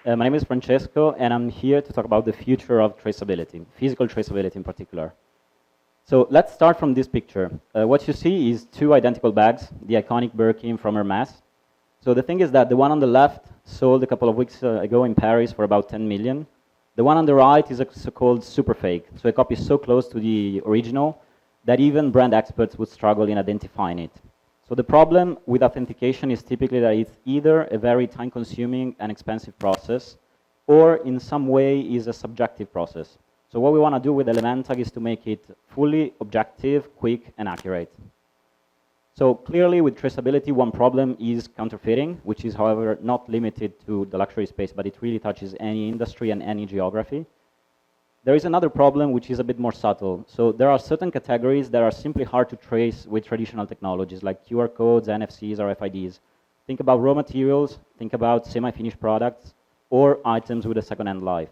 My name is Francesco, and I'm here to talk about the future of traceability, physical traceability in particular. So let's start from this picture. What you see is two identical bags, the iconic Birkin from Hermes. So the thing is that the one on the left sold a couple of weeks ago in Paris for about 10 million. The one on the right is a so-called super fake, so a copy so close to the original that even brand experts would struggle in identifying it. So the problem with authentication is typically that it's either a very time-consuming and expensive process, or in some way is a subjective process. So what we want to do with elementag is to make it fully objective, quick, and accurate. So clearly with traceability, one problem is counterfeiting, which is, however, not limited to the luxury space, but it really touches any industry and any geography. There is another problem which is a bit more subtle. So there are certain categories that are simply hard to trace with traditional technologies like QR codes, NFCs, or RFIDs. Think about raw materials, think about semi-finished products, or items with a second-hand life.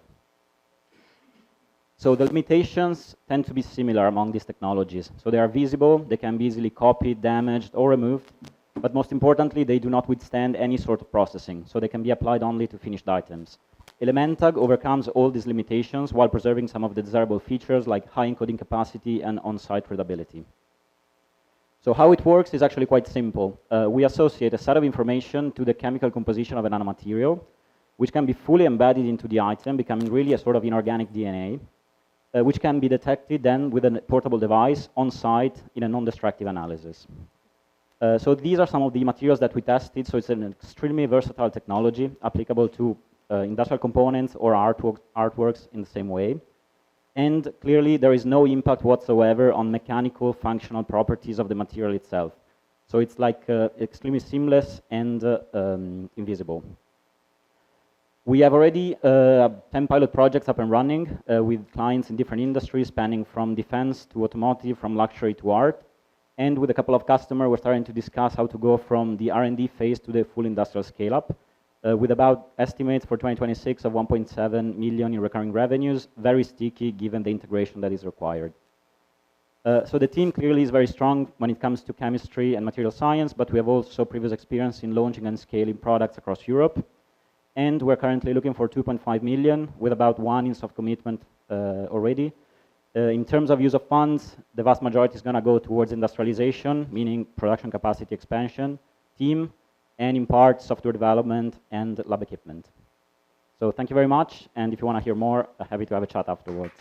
So the limitations tend to be similar among these technologies. So they are visible, they can be easily copied, damaged, or removed, but most importantly, they do not withstand any sort of processing, so they can be applied only to finished items. elementag overcomes all these limitations while preserving some of the desirable features like high encoding capacity and on-site readability. So how it works is actually quite simple. We associate a set of information to the chemical composition of a nanomaterial, which can be fully embedded into the item, becoming really a sort of inorganic DNA, which can be detected then with a portable device on-site in a non-destructive analysis. So these are some of the materials that we tested. So it's an extremely versatile technology applicable to industrial components or artworks in the same way. And clearly, there is no impact whatsoever on mechanical functional properties of the material itself. So it's like extremely seamless and invisible. We have already 10 pilot projects up and running with clients in different industries, spanning from defense to automotive, from luxury to art. And with a couple of customers, we're starting to discuss how to go from the R&D phase to the full industrial scale-up. With about estimates for 2026 of 1.7 million in recurring revenues, very sticky given the integration that is required. So the team clearly is very strong when it comes to chemistry and material science, but we have also previous experience in launching and scaling products across Europe. And we're currently looking for 2.5 million with about 1 in soft commitment already. In terms of use of funds, the vast majority is going to go towards industrialization, meaning production capacity expansion, team, and in part, software development and lab equipment. So thank you very much, and if you want to hear more, I'm happy to have a chat afterwards.